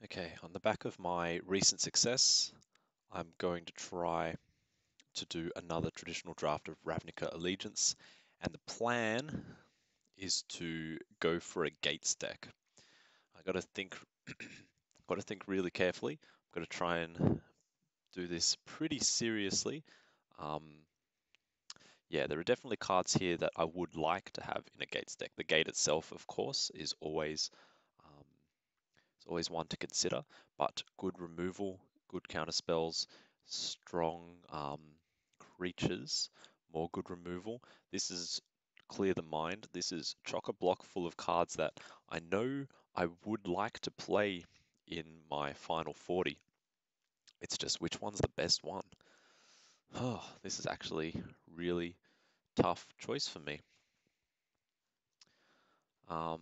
Okay, on the back of my recent success, I'm going to try to do another traditional draft of Ravnica Allegiance, and the plan is to go for a Gates deck. I got to think, got to think really carefully. I've got to try and do this pretty seriously. Um, yeah, there are definitely cards here that I would like to have in a Gates deck. The Gate itself, of course, um, is always one to consider, but good removal, good counter spells, strong creatures, more good removal. This is Clear the Mind. This is chock-a-block full of cards that I know I would like to play in my final 40. It's just which one's the best one? Oh, this is actually really tough choice for me. Um,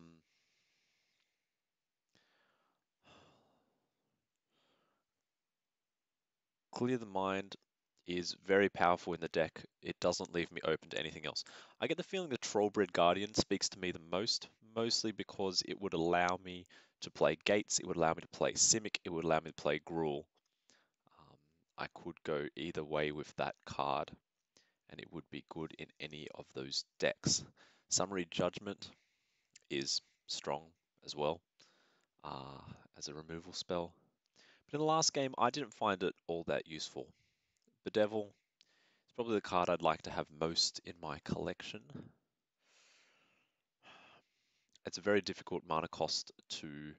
Clear the Mind is very powerful in the deck. It doesn't leave me open to anything else. I get the feeling the Trollbred Guardian speaks to me the most, mostly because it would allow me to play Gates, it would allow me to play Simic, it would allow me to play Gruul. Um, I could go either way with that card, and it would be good in any of those decks. Summary Judgment is strong as well uh, as a removal spell. But in the last game, I didn't find it all that useful. Bedevil is probably the card I'd like to have most in my collection. It's a very difficult mana cost to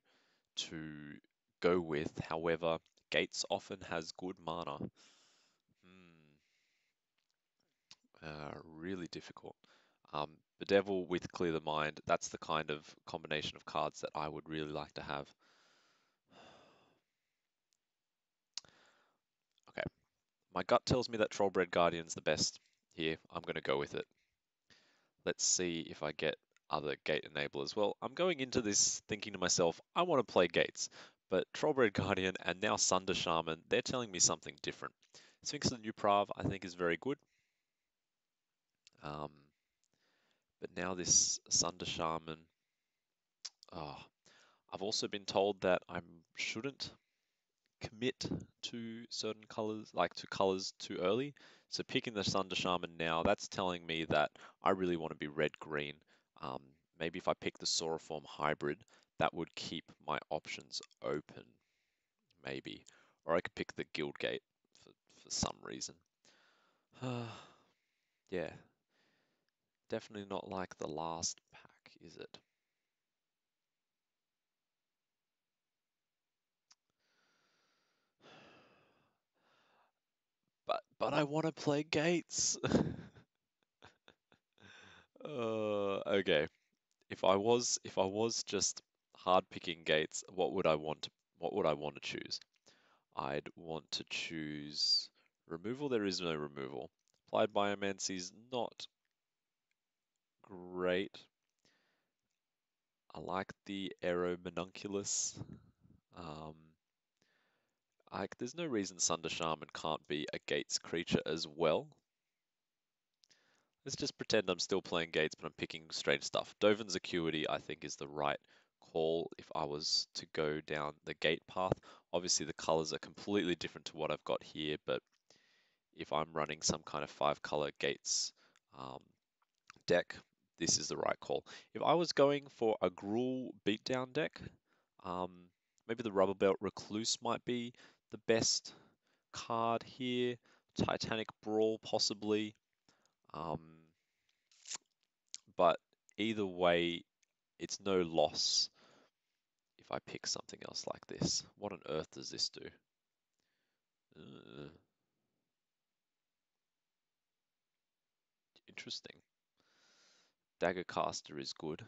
go with. However, Gates often has good mana. Really difficult. Bedevil with Clear the Mind, that's the kind of combination of cards that I would really like to have. Okay, my gut tells me that Trollbred Guardian's the best here. I'm going to go with it. Let's see if I get other gate enablers. Well, I'm going into this thinking to myself, I want to play gates, but Trollbred Guardian and now Sunder Shaman, they're telling me something different. Sphinx of the New Prav, I think, is very good. Um, but now this Sunder Shaman, oh, I've also been told that I shouldn't commit to certain colors, like to colors too early. So picking the Sunder Shaman now, that's telling me that I really want to be red-green. Um, Maybe if I pick the Sauroform hybrid, that would keep my options open, maybe. Or I could pick the Guildgate for some reason. Yeah, definitely not like the last pack, is it? But I want to play Gates. Okay. If I was just hard picking gates, what would I want to choose? I'd want to choose removal. There is no removal. Applied Biomancy is not great. I like the Aeromanunculus. Um, there's no reason Sunder Shaman can't be a Gates creature as well. Let's just pretend I'm still playing Gates, but I'm picking strange stuff. Dovin's Acuity, I think, is the right call if I was to go down the Gate path. Obviously, the colors are completely different to what I've got here, but if I'm running some kind of 5-color Gates um, deck, this is the right call. If I was going for a Gruul beatdown deck, um, maybe the Rubber Belt Recluse might be the best card here. Titanic Brawl, possibly. Um, but either way, it's no loss if I pick something else like this. What on earth does this do? Uh, Interesting. Daggercaster is good.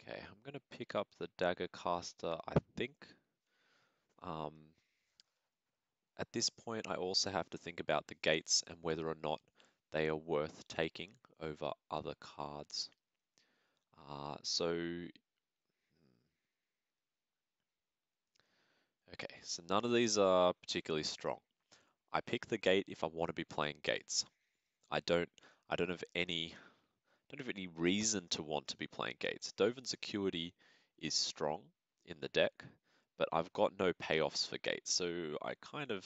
Okay, I'm going to pick up the Daggercaster, I think. Um, at this point, I also have to think about the gates and whether or not they are worth taking over other cards. Okay, so none of these are particularly strong. I pick the gate if I want to be playing gates. I don't I don't have any don't have any reason to want to be playing Gates. Dovin's Acuity is strong in the deck, but I've got no payoffs for Gates, so I kind of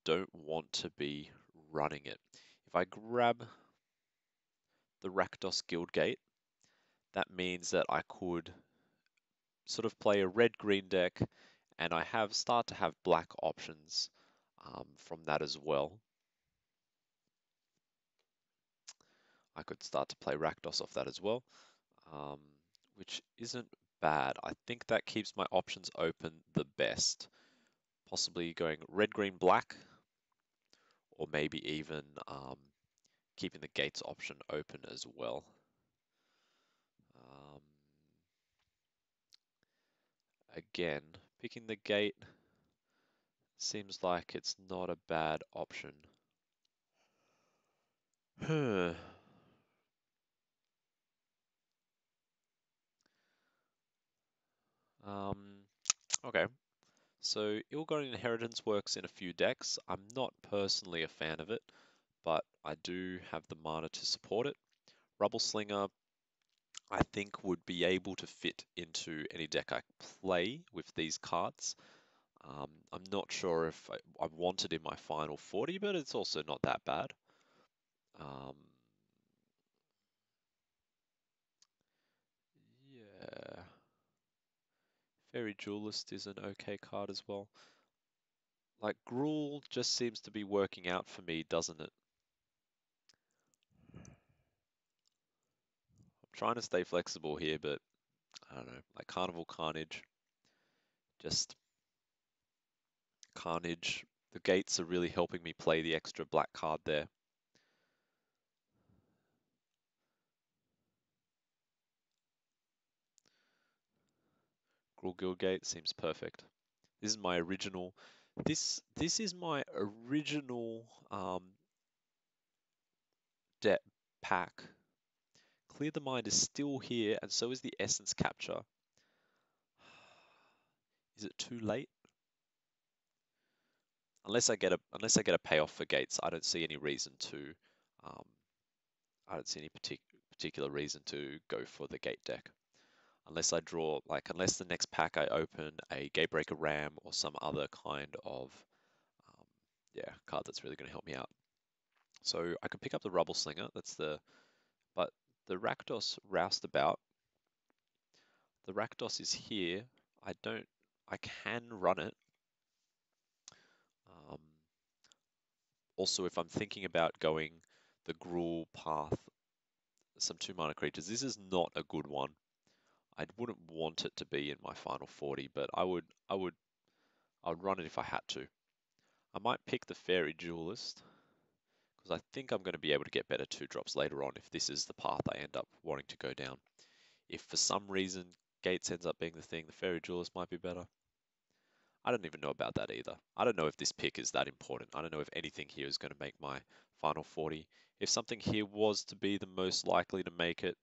don't want to be running it. If I grab the Rakdos Guildgate, that means that I could sort of play a red-green deck, and I start to have black options from that as well. I could start to play Rakdos off that as well, um, which isn't bad. I think that keeps my options open the best. Possibly going red, green, black, or maybe even keeping the Gates option open as well. Um, Again, picking the Gate seems like it's not a bad option. Okay, so Ill-Gotten Inheritance works in a few decks. I'm not personally a fan of it, but I do have the mana to support it. Rubble Slinger, I think, would be able to fit into any deck I play with these cards. I'm not sure if I want it in my final 40, but it's also not that bad. Um, yeah, Fairy Duelist is an okay card as well. Like, Gruul just seems to be working out for me, doesn't it? I'm trying to stay flexible here, but I don't know, like Carnival Carnage, just Carnage. The Gates are really helping me play the extra black card there. Gruul Guildgate seems perfect. This is my original. This is my original deck pack. Clear the Mind is still here, and so is the Essence Capture. Is it too late? Unless I get a payoff for Gates, I don't see any reason to. Um, I don't see any particular reason to go for the Gate deck. Unless I draw, like, unless the next pack I open a Gatebreaker Ram or some other kind of, um, yeah, card that's really going to help me out. So I can pick up the Rubble Slinger. But the Rakdos Roustabout. The Rakdos is here. I can run it. Um, Also, if I'm thinking about going the Gruul path, some 2-mana creatures, this is not a good one. I wouldn't want it to be in my final 40, but I would run it if I had to. I might pick the Fairy Duelist because I think I'm going to be able to get better 2-drops later on if this is the path I end up wanting to go down. If for some reason Gates ends up being the thing, the Fairy Duelist might be better. I don't even know about that either. I don't know if this pick is that important. I don't know if anything here is going to make my final 40. If something here was to be the most likely to make it,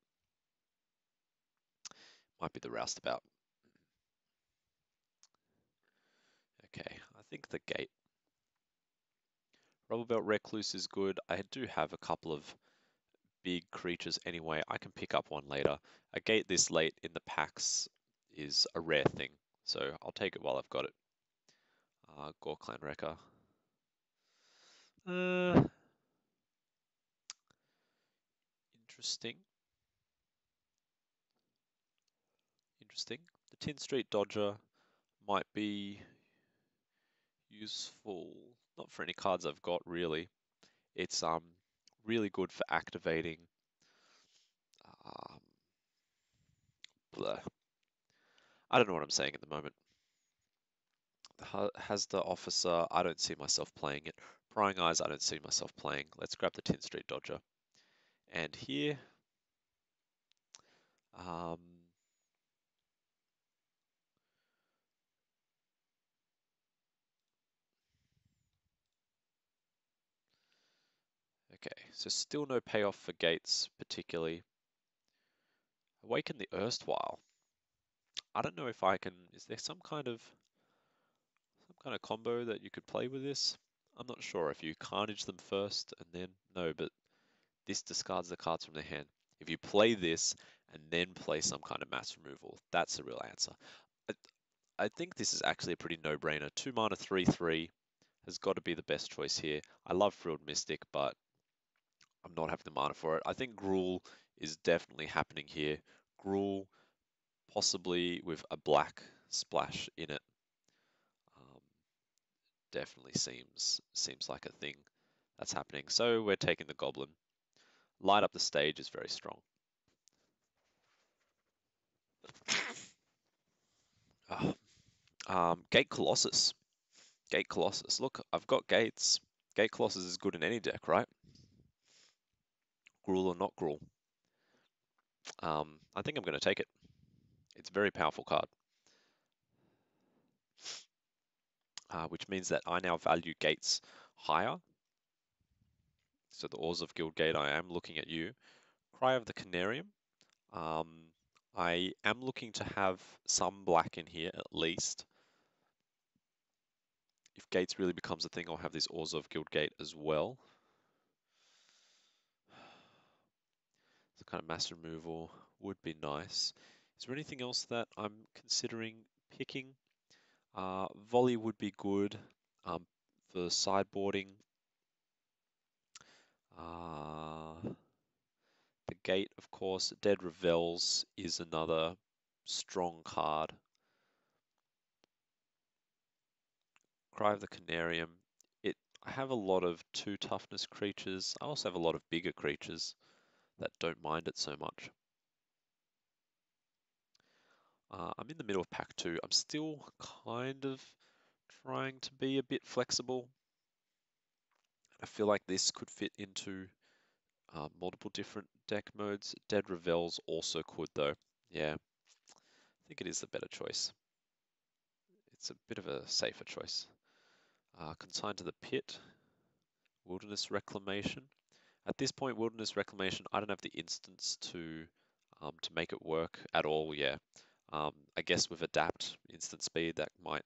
might be the Roustabout. Okay, I think the Gate. Rubblebelt Recluse is good. I do have a couple of big creatures anyway. I can pick up one later. A Gate this late in the packs is a rare thing, so I'll take it while I've got it. Gore Clan Wrecker. Interesting. Interesting. The Tin Street Dodger might be useful. Not for any cards I've got really. It's really good for activating. Um, I don't know what I'm saying at the moment. Has the Officer, I don't see myself playing it. Prying Eyes, I don't see myself playing. Let's grab the Tin Street Dodger. And here, um, okay, so still no payoff for Gates particularly. Awaken the Erstwhile. I don't know if I can, is there some kind of combo that you could play with this? I'm not sure if you Carnage them first and then, no, but this discards the cards from their hand. If you play this and then play some kind of mass removal, that's the real answer. I think this is actually a pretty no-brainer. 2 mana, 3/3 has got to be the best choice here. I love Frilled Mystic, but I'm not having the mana for it. I think Gruul is definitely happening here. Gruul, possibly with a black splash in it, um, definitely seems like a thing that's happening. So we're taking the Goblin. Light up the stage is very strong. Gate Colossus. Gate Colossus. Look, I've got Gates. Gate Colossus is good in any deck, right? Gruul or not Gruul. I think I'm going to take it. It's a very powerful card. Which means that I now value Gates higher. So the Ores of Guildgate, I am looking at you. Cry of the Canarium. I am looking to have some black in here at least. If Gates really becomes a thing, I'll have this Ores of Guildgate as well. So kind of mass removal would be nice. Is there anything else that I'm considering picking? Volley would be good for sideboarding. The Gate, of course. Dead Revels is another strong card. Cry of the Canarium. I have a lot of 2 toughness creatures. I also have a lot of bigger creatures that don't mind it so much. I'm in the middle of pack 2. I'm still kind of trying to be a bit flexible. I feel like this could fit into multiple different deck modes. Dead Revels also could though. Yeah, I think it is the better choice. It's a bit of a safer choice. Consigned to the Pit. Wilderness Reclamation. At this point, Wilderness Reclamation, I don't have the instance to make it work at all. Yeah, I guess with Adapt instant speed that might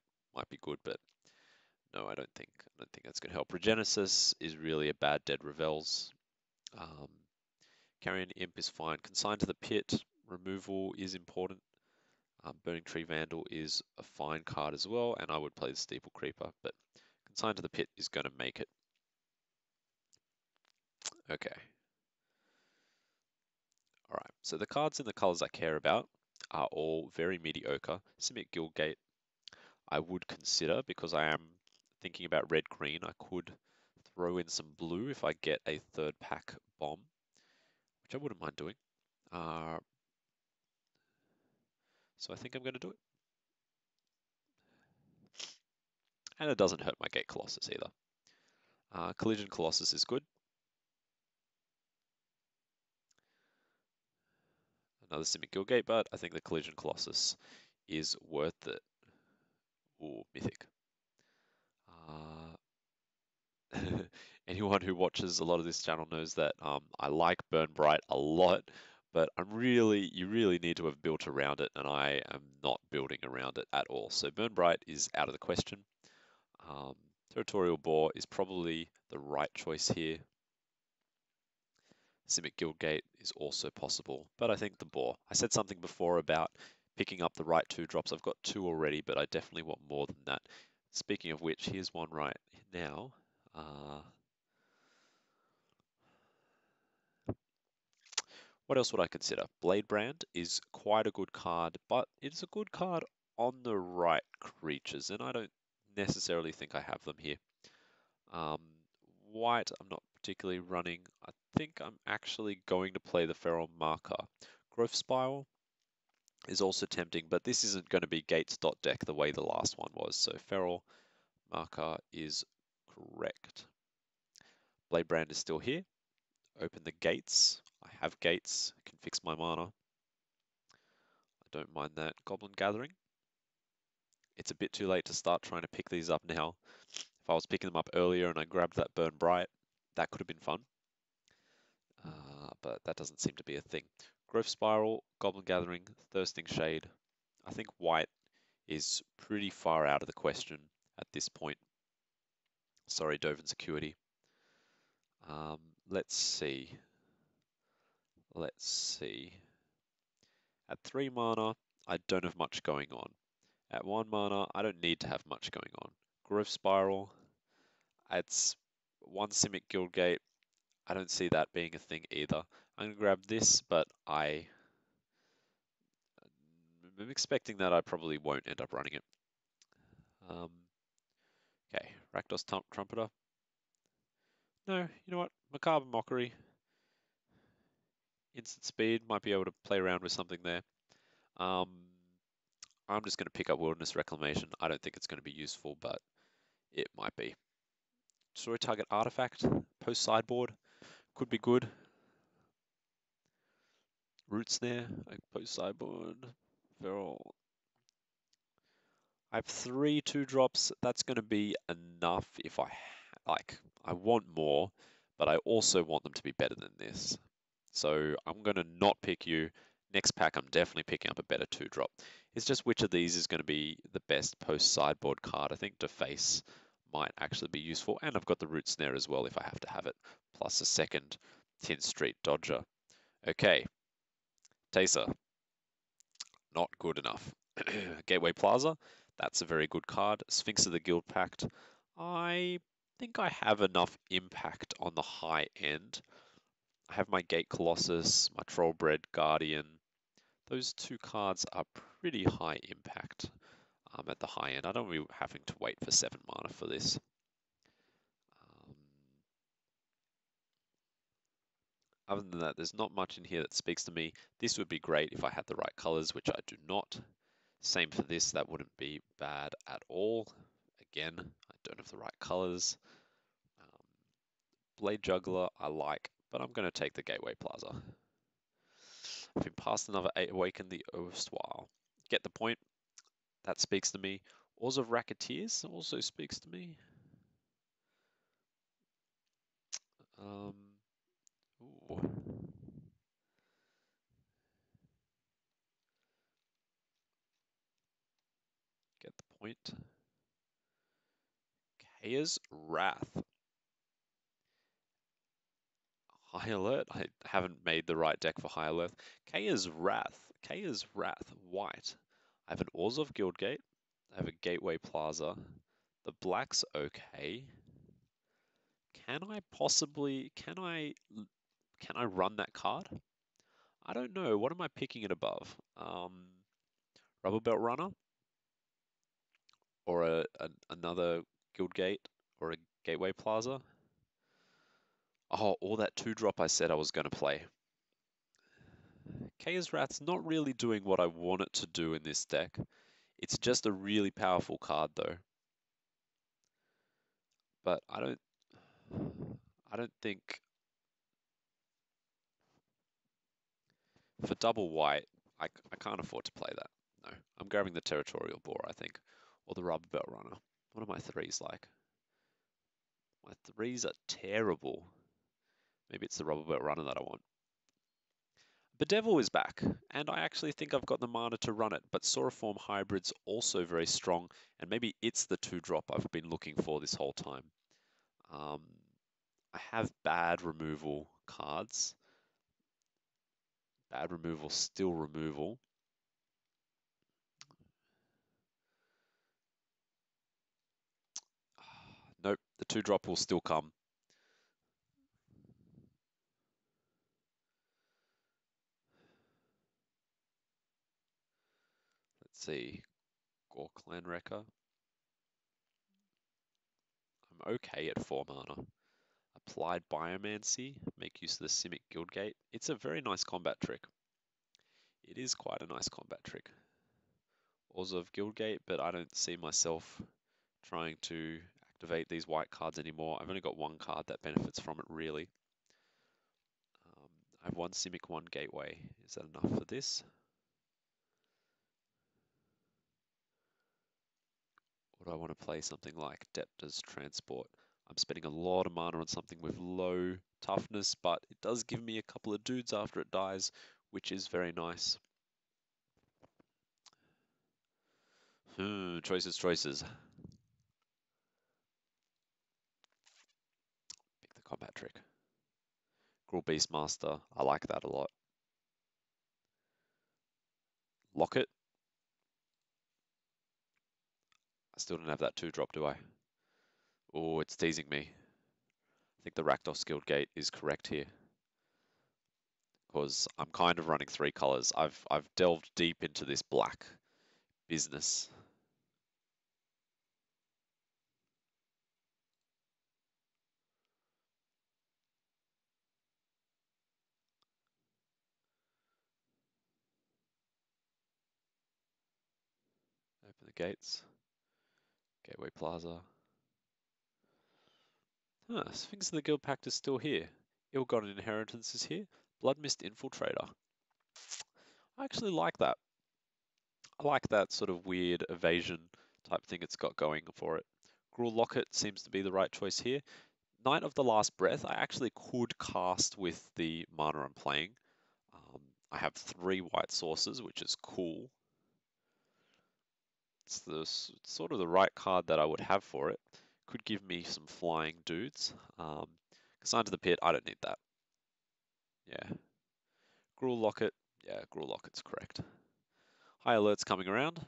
be good, but no, I don't think that's going to help. Regenesis is really a bad Dead Revels. Carrion Imp is fine. Consigned to the Pit, removal is important. Burning Tree Vandal is a fine card as well, and I would play the Steeple Creeper, but Consigned to the Pit is going to make it. Okay. Alright, so the cards in the colors I care about are all very mediocre. Simic Guildgate I would consider because I am thinking about red-green. I could throw in some blue if I get a 3rd pack bomb, which I wouldn't mind doing. So I think I'm going to do it. And it doesn't hurt my Gate Colossus either. Collision Colossus is good. Another Simic Guildgate, but I think the Collision Colossus is worth it. Ooh, Mythic. Anyone who watches a lot of this channel knows that I like Burn Bright a lot, but you really need to have built around it, and I am not building around it at all. So Burn Bright is out of the question. Territorial Boar is probably the right choice here. Simic Guildgate is also possible, but I think the Boar. I said something before about picking up the right 2 drops. I've got 2 already, but I definitely want more than that. Speaking of which, here's one right now. What else would I consider? Blade Brand is quite a good card, but it's a good card on the right creatures, and I don't necessarily think I have them here. White, I'm not particularly running. I think I'm actually going to play the Feral Marker. Growth Spiral is also tempting, but this isn't going to be Gates.deck the way the last one was, so Feral Marker is correct. Blade Brand is still here. Open the gates. I have gates, can fix my mana. I don't mind that. Goblin Gathering. It's a bit too late to start trying to pick these up now. If I was picking them up earlier and I grabbed that Burn Bright, that could have been fun. But that doesn't seem to be a thing. Growth Spiral, Goblin Gathering, Thirsting Shade. I think white is pretty far out of the question at this point. Sorry, Dovin's Acuity. Let's see. Let's see. At 3 mana, I don't have much going on. At 1 mana, I don't need to have much going on. Growth Spiral, it's 1 Simic Guildgate. I don't see that being a thing either. I'm going to grab this, but I'm expecting that I probably won't end up running it. Okay, Rakdos Trumpeter. No, you know what? Macabre Mockery. Instant speed, might be able to play around with something there. I'm just going to pick up Wilderness Reclamation. I don't think it's going to be useful, but it might be. Destroy target artifact, post sideboard, could be good. Root Snare, post sideboard, Feral. I have 3 2-drops. That's going to be enough if I want more, but I also want them to be better than this. So I'm going to not pick you. Next pack, I'm definitely picking up a better 2-drop. It's just which of these is going to be the best post-sideboard card. I think Deface might actually be useful. And I've got the Root Snare as well if I have to have it. Plus a second Tin Street Dodger. Okay. Taser. Not good enough. Gateway Plaza. That's a very good card. Sphinx of the Guild Pact. I think I have enough impact on the high end. I have my Gate Colossus, my Trollbred Guardian. Those 2 cards are pretty high impact at the high end. I don't be having to wait for 7 mana for this. Other than that, there's not much in here that speaks to me. This would be great if I had the right colors, which I do not. Same for this, that wouldn't be bad at all. Again, I don't have the right colors. Blade Juggler I like, but I'm going to take the Gateway Plaza. I've been past another Awaken the Erstwhile. Get the point. That speaks to me. Oars of Racketeers also speaks to me. Ooh. Get the point. Kaya's Wrath. High Alert? I haven't made the right deck for High Alert. Kaya's Wrath. Kaya's Wrath. White. I have an Orzhov Guildgate. I have a Gateway Plaza. The black's okay. Can I run that card? I don't know. What am I picking it above? Rubber Belt Runner? Or another Guildgate? Or a Gateway Plaza? Oh, all that 2-drop I said I was going to play. Kaya's Wrath's not really doing what I want it to do in this deck. It's just a really powerful card though. But I don't think for double white, I can't afford to play that. No, I'm grabbing the Territorial Boar, I think, or the Rubber Belt Runner. What are my 3s like? My 3s are terrible. Maybe it's the Rubber Belt Runner that I want. Bedevil is back, and I actually think I've got the mana to run it, but Sauriform Hybrid's also very strong, and maybe it's the 2-drop I've been looking for this whole time. I have bad removal cards. Bad removal, still removal. Nope, the 2-drop will still come. Let's see. Gore Clan Wrecker. I'm okay at 4 mana. Applied Biomancy. Make use of the Simic Guildgate. It's a very nice combat trick. It is quite a nice combat trick. Also of Guildgate, but I don't see myself trying to activate these white cards anymore. I've only got 1 card that benefits from it, really. I have 1 Simic, 1 Gateway. Is that enough for this? Or do I want to play something like Depta's Transport? I'm spending a lot of mana on something with low toughness, but it does give me a couple of dudes after it dies, which is very nice. Choices, choices. Pick the combat trick. Gruul Beastmaster, I like that a lot. Lock it. I still don't have that 2-drop, do I? Oh, it's teasing me. I think the Rakdos Guild Gate is correct here, because I'm kind of running 3 colors. I've delved deep into this black business. Open the gates. Gateway Plaza. Huh, Sphinx of the Guild Pact is still here. Ill-Gotten Inheritance is here. Bloodmist Infiltrator. I actually like that. I like that sort of weird evasion type thing it's got going for it. Gruul Locket seems to be the right choice here. Knight of the Last Breath, I actually could cast with the mana I'm playing. I have 3 white sources, which is cool. It's sort of the right card that I would have for it. Could give me some flying dudes. Consign to the Pit, I don't need that. Yeah. Gruul Locket, yeah, Gruul Locket's correct. High alert's coming around.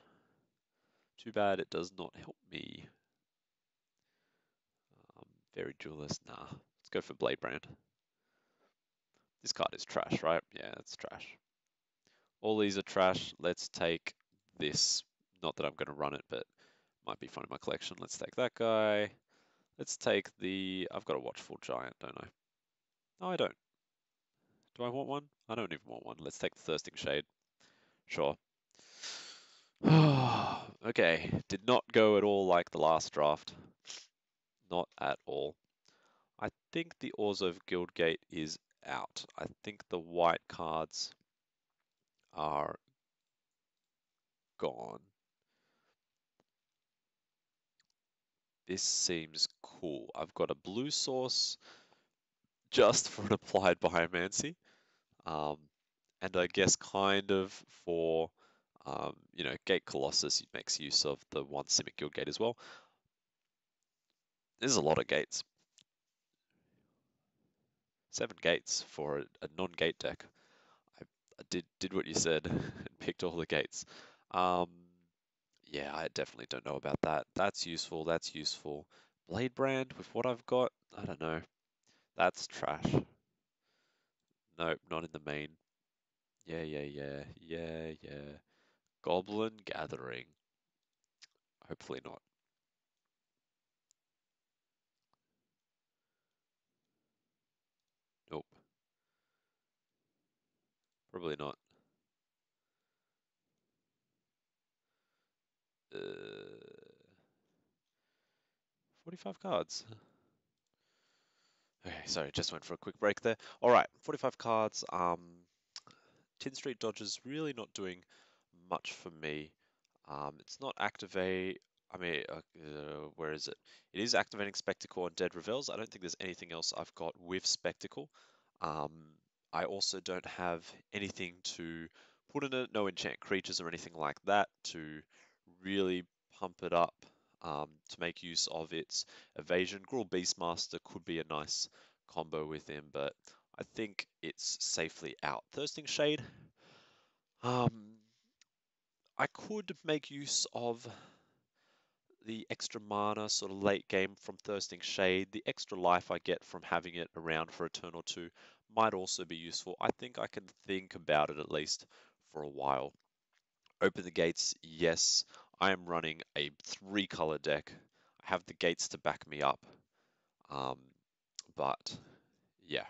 Too bad it does not help me. Very duelist, nah. Let's go for Blade Brand. This card is trash, right? Yeah, it's trash. All these are trash. Let's take this. Not that I'm going to run it, but might be fun in my collection. Let's take that guy. Let's take the... I've got a Watchful Giant, don't I? No, I don't. Do I want one? I don't even want one. Let's take the Thirsting Shade. Sure. Okay, did not go at all like the last draft. Not at all. I think the Orzhov Guildgate is out. I think the white cards are gone. This seems cool. I've got a blue source just for an applied biomancy, and I guess kind of for, Gate Colossus makes use of the 1 Simic Guild Gate as well. There's a lot of gates. 7 gates for a non-gate deck. I did what you said and picked all the gates. Yeah, I definitely don't know about that. That's useful, that's useful. Blade Brand with what I've got, I don't know. That's trash. Nope, not in the main. Yeah. Goblin Gathering. Hopefully not. Nope, probably not. 45 cards. Okay, sorry, just went for a quick break there. All right, 45 cards. Tin Street Dodgers really not doing much for me. It's not activate. I mean, where is it? It is activating Spectacle on Dead Revels. I don't think there's anything else I've got with Spectacle. Um, I also don't have anything to put in it, no enchant creatures or anything like that to really pump it up, to make use of its evasion. Gruul Beastmaster could be a nice combo with him, but I think it's safely out. Thirsting Shade. Um, I could make use of the extra mana sort of late game from Thirsting Shade. The extra life I get from having it around for a turn or two might also be useful. I think I can think about it at least for a while. Open the gates, yes. I am running a 3-color deck. I have the gates to back me up. Um, but yeah,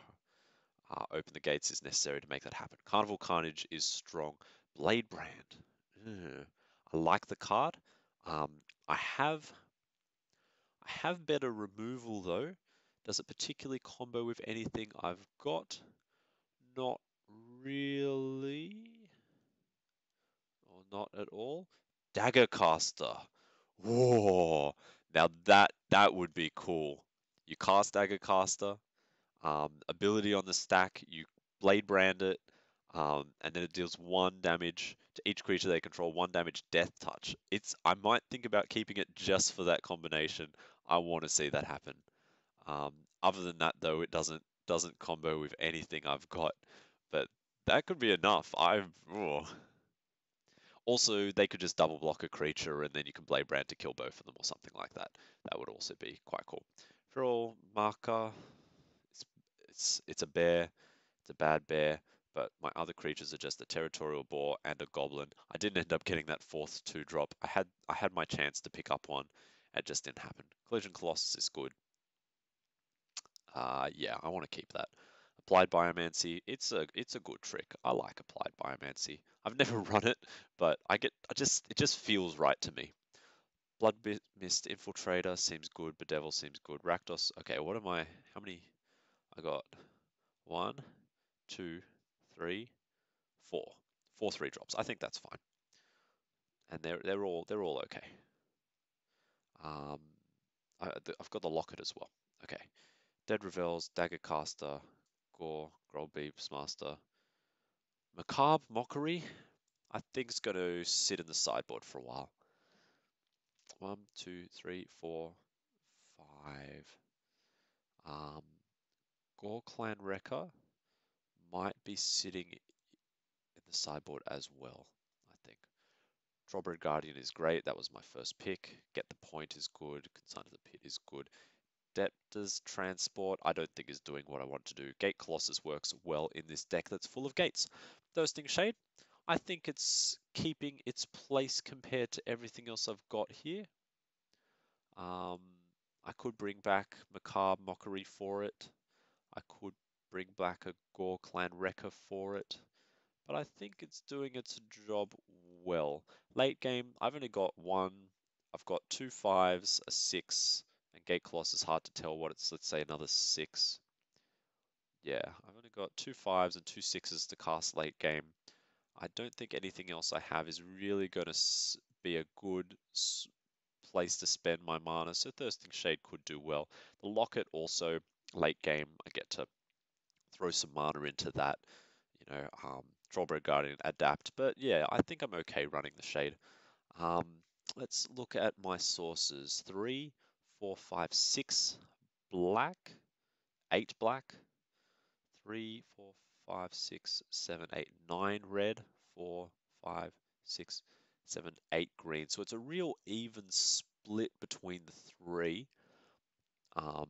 open the gates is necessary to make that happen. Carnival Carnage is strong. Blade Brand. Ugh. I like the card. Um, I have better removal though. Does it particularly combo with anything I've got? Not really. Or not at all. Daggercaster. Whoa. Now that would be cool. You cast Daggercaster, ability on the stack, you Blade Brand it, and then it deals 1 damage to each creature they control, 1 damage Death Touch. I might think about keeping it just for that combination. I want to see that happen. Other than that, though, it doesn't combo with anything I've got, but that could be enough. Also, they could just double block a creature and then you can Blade Brand to kill both of them or something like that. That would also be quite cool. Draw marker. It's a bear. It's a bad bear. But my other creatures are just a territorial boar and a goblin. I didn't end up getting that fourth 2-drop. I had my chance to pick up one. It just didn't happen. Collision Colossus is good. Yeah, I want to keep that. Applied Biomancy, it's a good trick. I like Applied Biomancy. I've never run it, but it just feels right to me. Blood Mist Infiltrator seems good. Bedevil seems good. Rakdos. Okay, what am I? How many? I got one, two, three, four. Four 3-drops. I think that's fine, and they're all okay. Um, I've got the Locket as well. Okay, Dead Revels, Daggercaster, Gore, Groll Beeps Master, Macabre Mockery. I think it's going to sit in the sideboard for a while. 1, 2, 3, 4, 5. Um, Gore Clan Wrecker might be sitting in the sideboard as well, I think. Drawbred Guardian is great. That was my first pick. Get the Point is good. Consign to the Pit is good. Depth's Transport, I don't think is doing what I want to do. Gate Colossus works well in this deck that's full of gates. Thirsting Shade, I think it's keeping its place compared to everything else I've got here. Um, I could bring back Macabre Mockery for it. I could bring back a Gore Clan Wrecker for it. But I think it's doing its job well. Late game, I've only got one. I've got 2 5s, a 6, and Gate Colossus is hard to tell what it's, let's say another 6. Yeah, I've only got 2 5s and 2 6s to cast late game. I don't think anything else I have is really going to be a good place to spend my mana, so Thirsting Shade could do well. The Locket also, late game, I get to throw some mana into that, Drawbred Guardian, adapt. But yeah, I think I'm okay running the Shade. Um, let's look at my sources. 3, 4, 5, 6 black, 8 black, 3, 4, 5, 6, 7, 8, 9 red, 4, 5, 6, 7, 8 green. So it's a real even split between the three, um,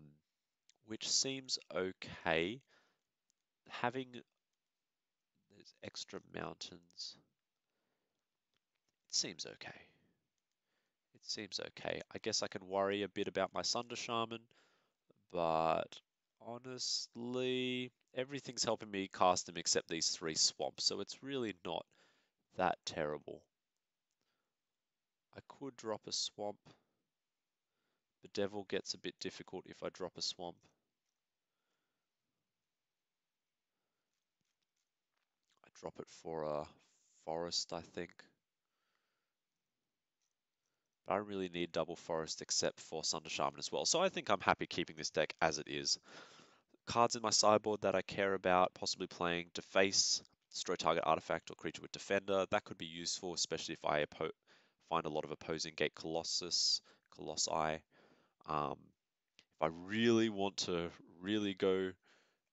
which seems okay. Having those extra mountains, it seems okay. It seems okay. I guess I can worry a bit about my Sunder Shaman, but honestly, everything's helping me cast them except these 3 swamps, so it's really not that terrible. I could drop a swamp. The devil gets a bit difficult if I drop a swamp. I drop it for a forest, I think. But I don't really need double forest except for Sunder Shaman as well. So I think I'm happy keeping this deck as it is. Cards in my sideboard that I care about, possibly playing Deface, destroy target artifact or creature with Defender. That could be useful, especially if I find a lot of opposing Gate Colossi. If I really want to really go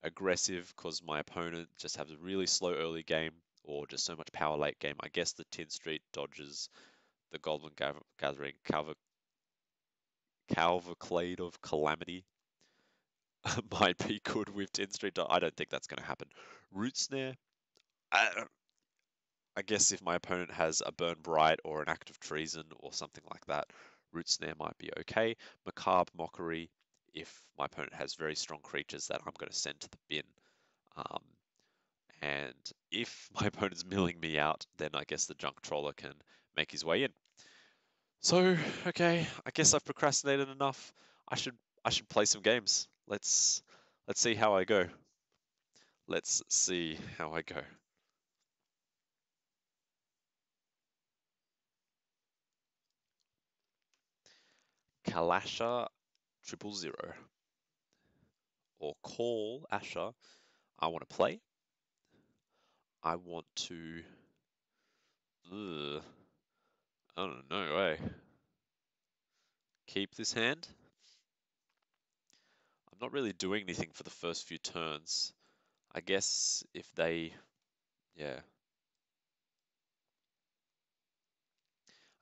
aggressive because my opponent just has a really slow early game or just so much power late game, I guess the Tin Street dodges, the Goblin Gathering, Cavalcade of Calamity might be good with Tin Street. I don't think that's going to happen. Root Snare, I guess if my opponent has a Burn Bright or an Act of Treason or something like that, Root Snare might be okay. Macabre Mockery, if my opponent has very strong creatures that I'm going to send to the bin. Um, and if my opponent's milling me out, then I guess the Junk Troller can make his way in. So, okay, I guess I've procrastinated enough. I should play some games. Let's see how I go. Let's see how I go. Kalasha 000 or call Asher. I want to play. I want to. Ugh, I don't know. Keep this hand. I'm not really doing anything for the first few turns. I guess if they, yeah.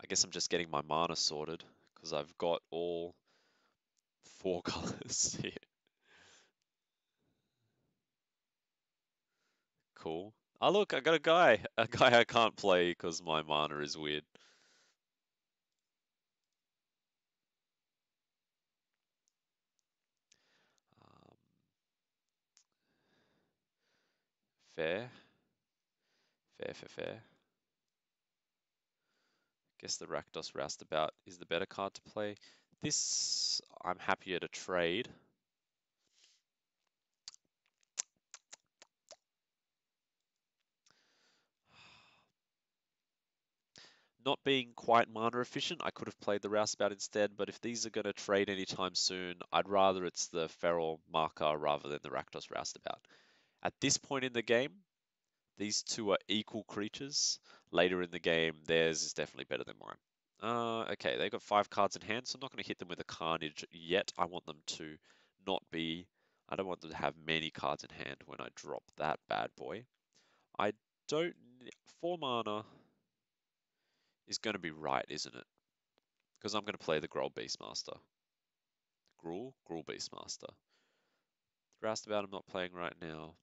I guess I'm just getting my mana sorted because I've got all 4 colors here. Cool. Oh look, I got a guy I can't play because my mana is weird. Um, fair, fair. Guess the Rakdos Roustabout is the better card to play. This I'm happier to trade. Not being quite mana efficient, I could have played the Roustabout instead, but if these are going to trade anytime soon, I'd rather it's the Feral Marker rather than the Rakdos Roustabout. At this point in the game, these two are equal creatures. Later in the game, theirs is definitely better than mine. Okay, they've got 5 cards in hand, so I'm not going to hit them with a Carnage yet. I want them to not be... I don't want them to have many cards in hand when I drop that bad boy. I don't... 4 mana is going to be right, isn't it? Because I'm going to play the Gruul Beastmaster. Gruul Beastmaster. Roustabout I'm not playing right now.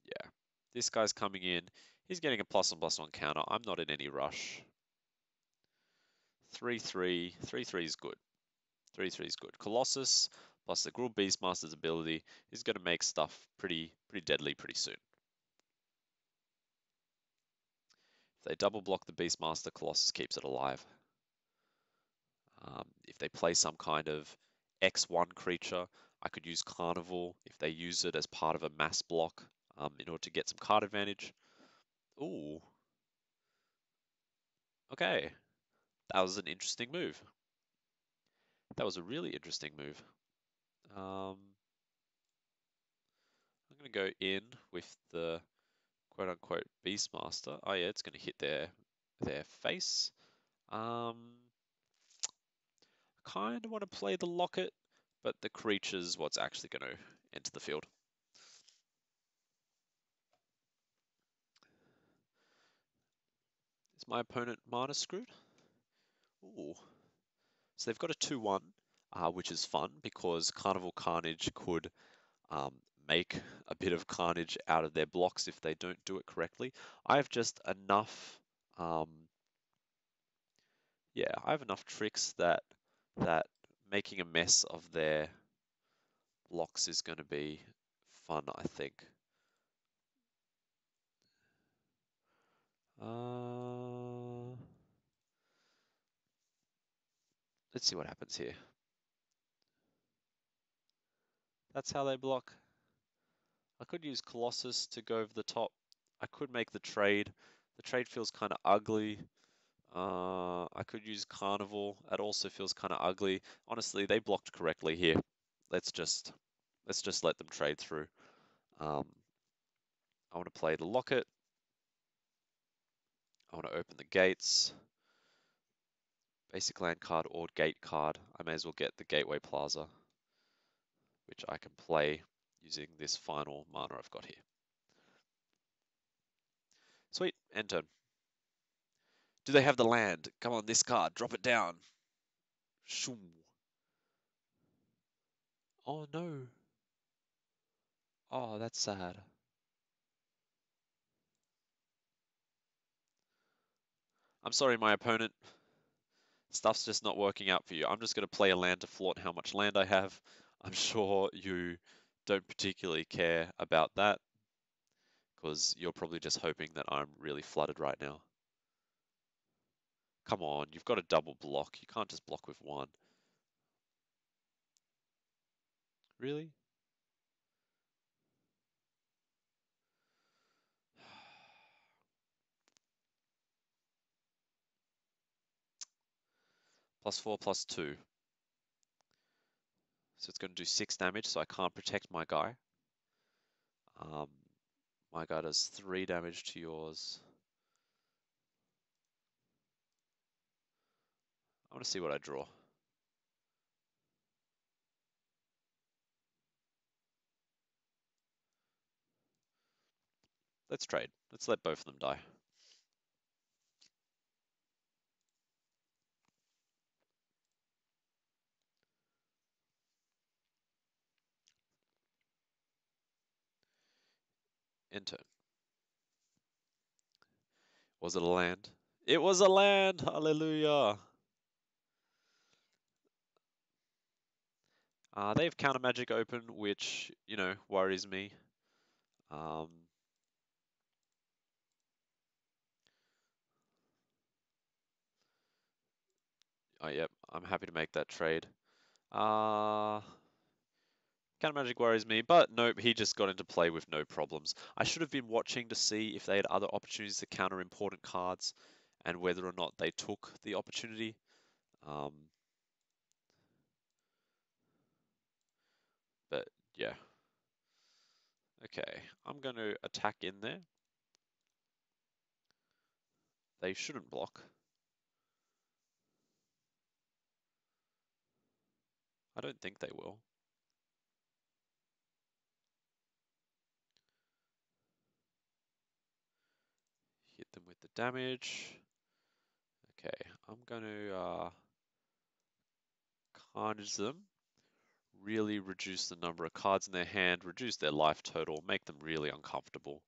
Yeah. This guy's coming in. He's getting a +1/+1 counter. I'm not in any rush. 3/3. 3/3 is good. 3/3 is good. Colossus plus the Gruul Beastmaster's ability is going to make stuff pretty deadly pretty soon. If they double block the Beastmaster, Colossus keeps it alive. If they play some kind of X1 creature, I could use Carnival if they use it as part of a mass block in order to get some card advantage. Ooh, okay. That was an interesting move. That was a really interesting move. I'm going to go in with the quote-unquote Beastmaster. Oh yeah, it's going to hit their face. Kind of want to play the Locket, but the creature's what's actually going to enter the field. Is my opponent mana screwed? Ooh. So they've got a 2/1, which is fun because Carnival Carnage could um, make a bit of carnage out of their blocks if they don't do it correctly. I have just enough, yeah, I have enough tricks that making a mess of their blocks is going to be fun, I think. Let's see what happens here. That's how they block. I could use Colossus to go over the top. I could make the trade. The trade feels kind of ugly. I could use Carnival. That also feels kind of ugly. Honestly, they blocked correctly here. Let's just let them trade through. I want to play the Locket. I want to open the gates. Basic land card or gate card. I may as well get the Gateway Plaza, which I can play using this final mana I've got here. Sweet, end turn. Do they have the land? Come on, this card, drop it down. Shoom. Oh no. Oh, that's sad. I'm sorry, my opponent. Stuff's just not working out for you. I'm just going to play a land to flaunt how much land I have. I'm sure you don't particularly care about that because you're probably just hoping that I'm really flooded right now. Come on, you've got a double block. You can't just block with one. Really? +4/+2. So it's going to do 6 damage, so I can't protect my guy. Um, my guy does 3 damage to yours. I want to see what I draw. Let's trade. Let's let both of them die. End turn. Was it a land? It was a land! Hallelujah! They have counter magic open, which, you know, worries me. Oh, yep, I'm happy to make that trade. Counter magic worries me, but nope, he just got into play with no problems. I should have been watching to see if they had other opportunities to counter important cards and whether or not they took the opportunity. But yeah. Okay, I'm going to attack in there. They shouldn't block. I don't think they will. Hit them with the damage. Okay, I'm going to carnage them. Really reduce the number of cards in their hand, reduce their life total, make them really uncomfortable.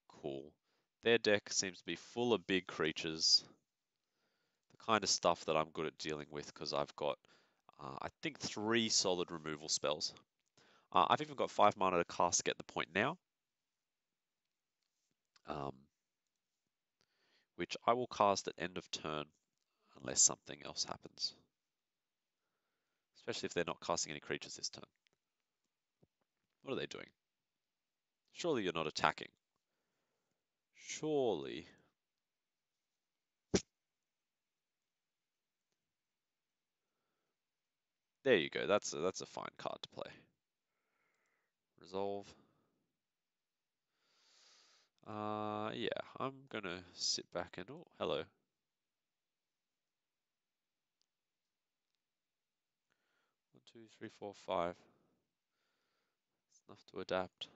Cool. Their deck seems to be full of big creatures. The kind of stuff that I'm good at dealing with because I've got, I think, 3 solid removal spells. I've even got 5 mana to cast Get the Point now. Which I will cast at end of turn unless something else happens. Especially if they're not casting any creatures this turn. What are they doing? Surely you're not attacking. Surely. There you go. That's a fine card to play. Resolve. Yeah, I'm gonna sit back and oh, hello. 1, 2, 3, 4, 5. It's enough to adapt.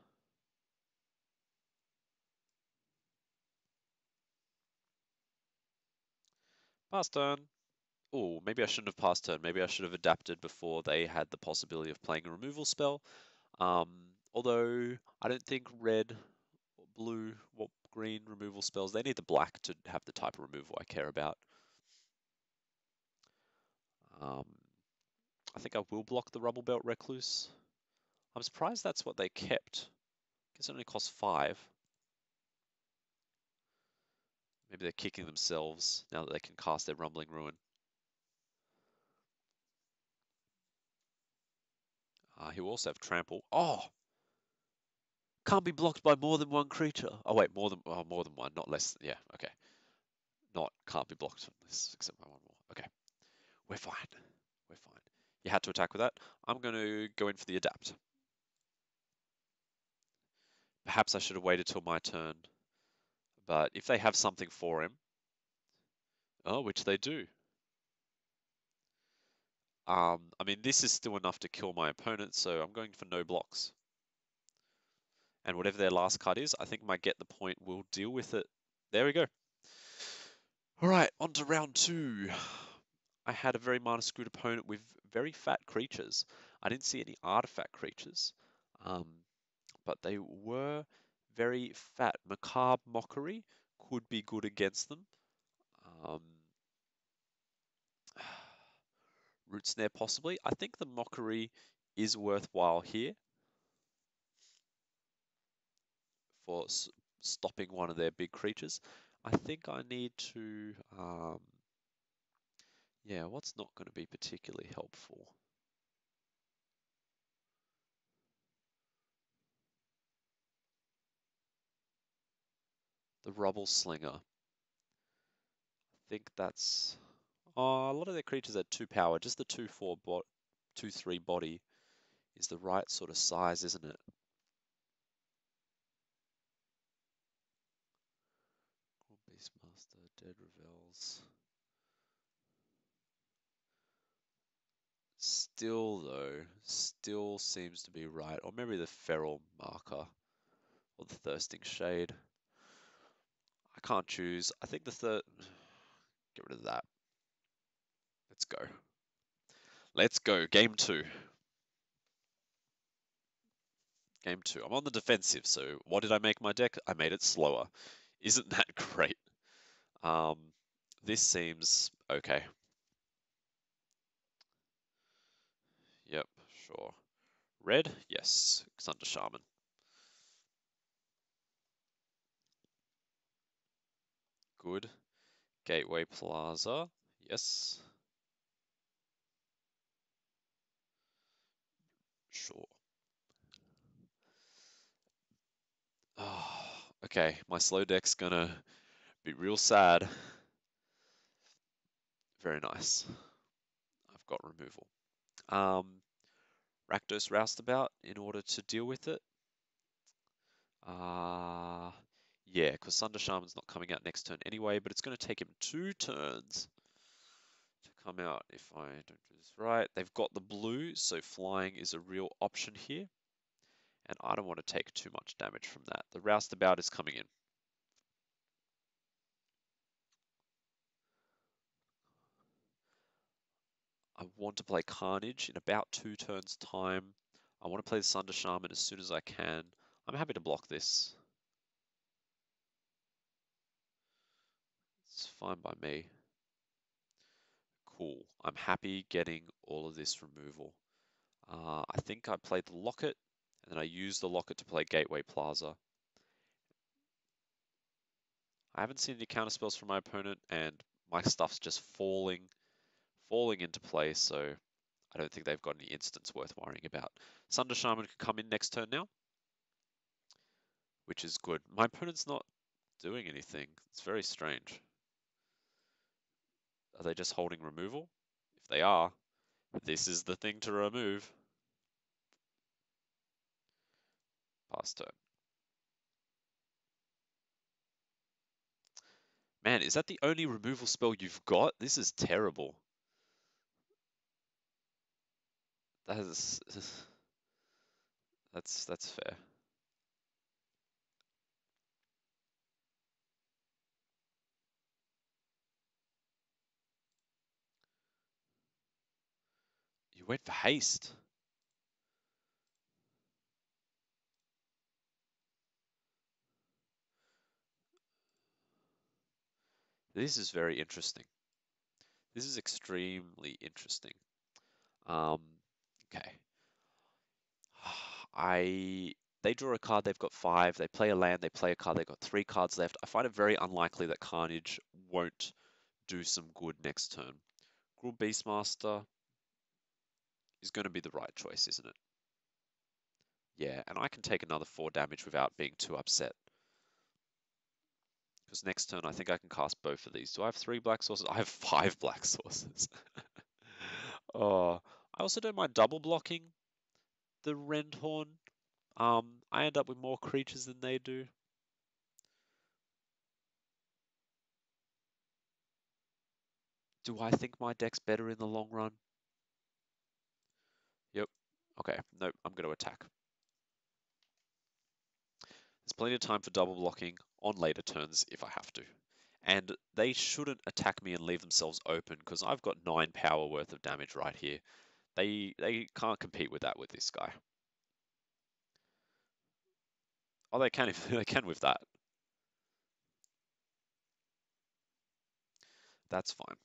Pass turn. Oh, maybe I shouldn't have passed turn. Maybe I should have adapted before they had the possibility of playing a removal spell. Although I don't think red, or blue, or green removal spells, they need the black to have the type of removal I care about. I think I will block the Rubble Belt Recluse. I'm surprised that's what they kept. I guess it only costs 5. Maybe they're kicking themselves now that they can cast their Rumbling Ruin. He will also have Trample. Oh! Can't be blocked by more than one creature. Oh wait, more than one, not less. Yeah, okay. Not can't be blocked except by one more. Okay, we're fine. We're fine. You had to attack with that. I'm going to go in for the adapt. Perhaps I should have waited till my turn. But if they have something for him, which they do. I mean, this is still enough to kill my opponent, so I'm going for no blocks. And whatever their last card is, I think my Get the Point will deal with it. There we go. All right, on to round 2. I had a very mana screwed opponent with very fat creatures. I didn't see any artifact creatures, but they were very fat. Macabre Mockery could be good against them. Root Snare possibly. I think the Mockery is worthwhile here for stopping one of their big creatures. I think I need to, yeah, what's not going to be particularly helpful? The Rubble Slinger. I think that's, a lot of their creatures are 2 power. Just the 2/4 2/3 body is the right sort of size, isn't it? Beastmaster, Dead Revels. Still though, still seems to be right. Or maybe the Feral Marker or the Thirsting Shade. I can't choose. I think the third. Get rid of that. Let's go. Let's go. Game 2. Game 2. I'm on the defensive, so what did I make my deck? I made it slower. Isn't that great? Um, this seems okay. Yep, sure. Red? Yes. Thunder Shaman. Good. Gateway Plaza? Yes. Sure. Oh, okay, my slow deck's gonna be real sad. Very nice. I've got removal. Rakdos Roustabout in order to deal with it. Uh, yeah, because Thunder Shaman's not coming out next turn anyway, but it's going to take him 2 turns to come out if I don't do this right. They've got the blue, so flying is a real option here, and I don't want to take too much damage from that. The Roustabout is coming in. I want to play Carnage in about 2 turns' time. I want to play the Thunder Shaman as soon as I can. I'm happy to block this. It's fine by me. Cool. I'm happy getting all of this removal. I think I played the Locket, and then I used the Locket to play Gateway Plaza. I haven't seen any counterspells from my opponent, and my stuff's just falling into place, so I don't think they've got any instants worth worrying about. Thunder Shaman can come in next turn now, which is good. My opponent's not doing anything. It's very strange. Are they just holding removal? If they are, this is the thing to remove. Pass turn. Man, is that the only removal spell you've got? This is terrible. That is that's fair. You went for haste. This is very interesting. This is extremely interesting. Um, okay. They draw a card, they've got 5, they play a land, they play a card, they've got 3 cards left. I find it very unlikely that Carnage won't do some good next turn. Gruul Beastmaster is going to be the right choice, isn't it? Yeah, and I can take another 4 damage without being too upset. Because next turn I think I can cast both of these. Do I have 3 black sources? I have 5 black sources. Oh, I also don't mind double blocking the Rendhorn. I end up with more creatures than they do. Do I think my deck's better in the long run? Yep. Okay, nope, I'm going to attack. There's plenty of time for double blocking on later turns if I have to. And they shouldn't attack me and leave themselves open because I've got 9 power worth of damage right here. They can't compete with that with this guy. Oh, they can if they can with that. That's fine.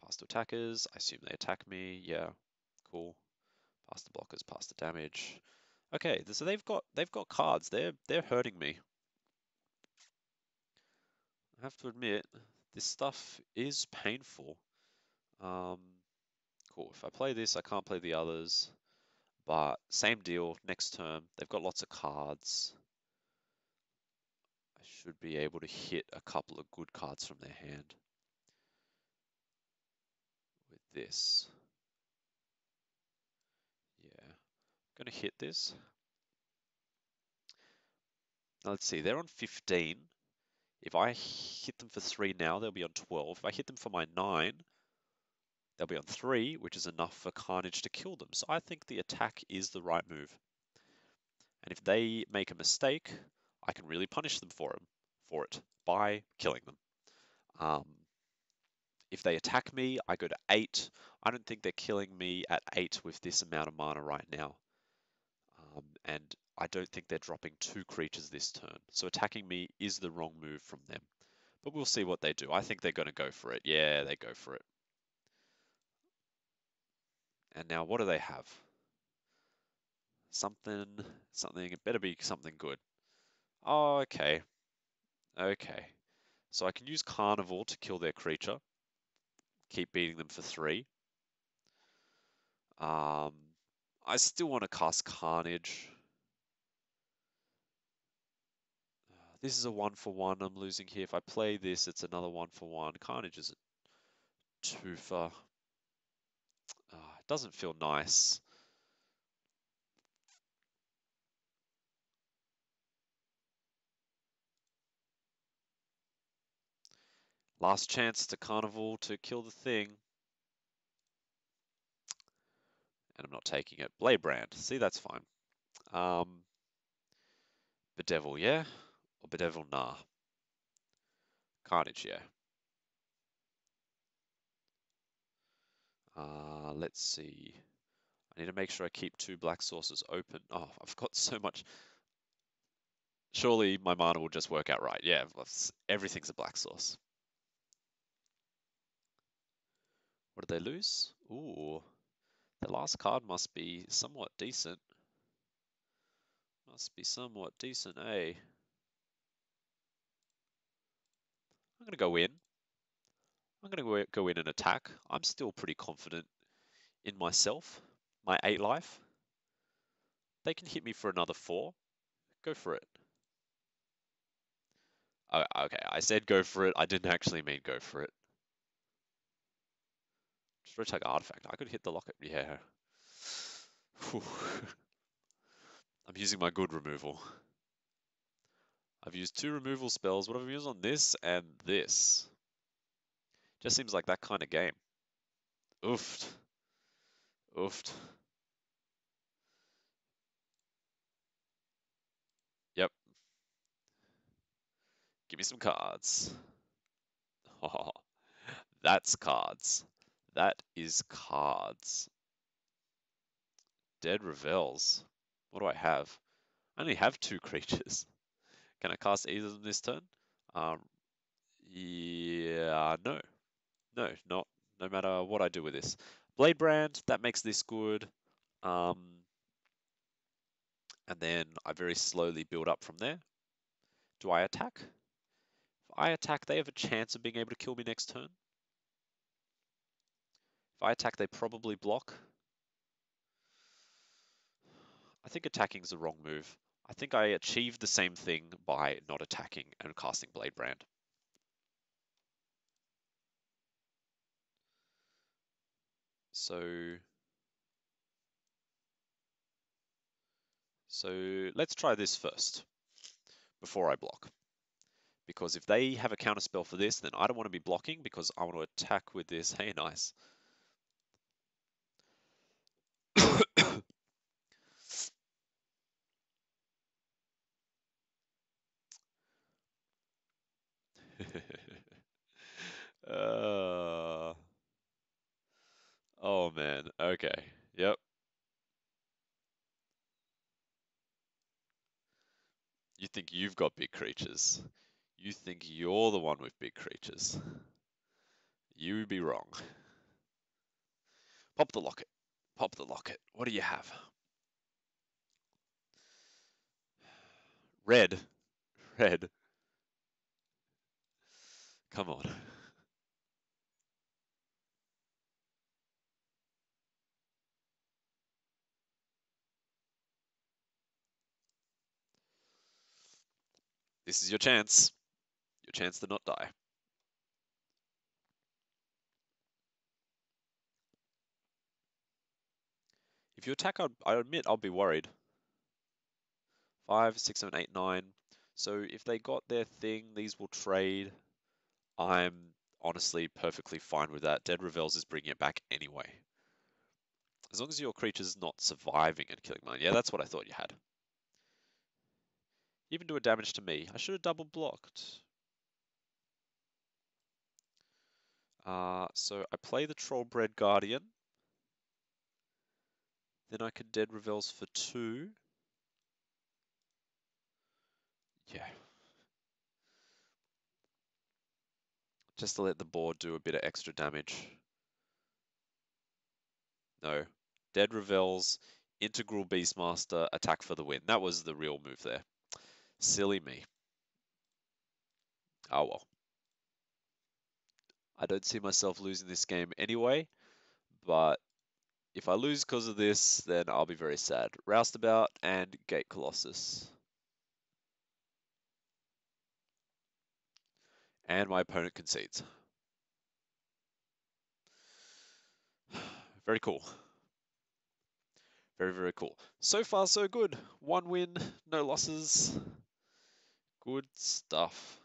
Pass to attackers. I assume they attack me. Yeah, cool. Pass the blockers. Pass the damage. Okay, so they've got cards. They're hurting me. I have to admit, this stuff is painful. Um, cool. If I play this, I can't play the others. But same deal. Next turn, they've got lots of cards. I should be able to hit a couple of good cards from their hand with this. Yeah, I'm gonna hit this. Now let's see. They're on 15. If I hit them for 3 now, they'll be on 12. If I hit them for my 9, they'll be on 3, which is enough for Carnage to kill them. So I think the attack is the right move. And if they make a mistake, I can really punish them for it by killing them. If they attack me, I go to 8. I don't think they're killing me at 8 with this amount of mana right now. And I don't think they're dropping 2 creatures this turn. So attacking me is the wrong move from them. But we'll see what they do. I think they're going to go for it. Yeah, they go for it. And now what do they have? Something. It better be something good. Oh, okay. Okay. So I can use Carnival to kill their creature. Keep beating them for 3. I still want to cast Carnage. This is a 1-for-1 I'm losing here. If I play this, it's another 1-for-1. Carnage is a 2-for. It doesn't feel nice. Last chance to Carnival to kill the thing. And I'm not taking it. Blade Brand. See, that's fine. Bedevil, yeah? Or Bedevil, nah. Carnage, yeah. Let's see. I need to make sure I keep 2 black sources open. Oh, I've got so much. Surely my mana will just work out right. Yeah, everything's a black source. What did they lose? Ooh, the last card must be somewhat decent. Must be somewhat decent, eh? I'm gonna go in. I'm gonna go in and attack. I'm still pretty confident in myself. My 8 life. They can hit me for another 4. Go for it. Oh, okay, I said go for it. I didn't actually mean go for it. Just rotate artifact. I could hit the locket. Yeah. I'm using my good removal. I've used 2 removal spells. What have I used on this and this? Just seems like that kind of game. Oofed. Oofed. Yep. Give me some cards. Oh, that's cards. That is cards. Dead Revels. What do I have? I only have 2 creatures. Can I cast either of them this turn? Um, yeah, no. No, not no matter what I do with this. Blade Brand, that makes this good. And then I very slowly build up from there. Do I attack? If I attack, they have a chance of being able to kill me next turn. If I attack, they probably block. I think attacking is the wrong move. I think I achieved the same thing by not attacking and casting Blade Brand. So let's try this first before I block. Because if they have a counterspell for this, then I don't want to be blocking because I want to attack with this. Hey, nice. uh, oh man, okay. Yep. You think you've got big creatures. You think you're the one with big creatures. You would be wrong. Pop the locket. Pop the locket. What do you have? Red. Red. Come on. This is your chance. Your chance to not die. If you attack, I admit I'll be worried. 5, 6, 7, 8, 9. So if they got their thing, these will trade. I'm honestly perfectly fine with that. Dead Revels is bringing it back anyway. As long as your creature's not surviving and killing mine. Yeah, that's what I thought you had. Even do a damage to me. I should have double blocked. So I play the Trollbred Guardian. Then I can Dead Revels for 2. Just to let the board do a bit of extra damage. No. Dead Revels, Integral Beastmaster, attack for the win. That was the real move there. Silly me. Oh well. I don't see myself losing this game anyway, but if I lose because of this, then I'll be very sad. Roustabout and Gate Colossus. And my opponent concedes. Very cool. Very, very cool. So far, so good. One win, no losses. Good stuff.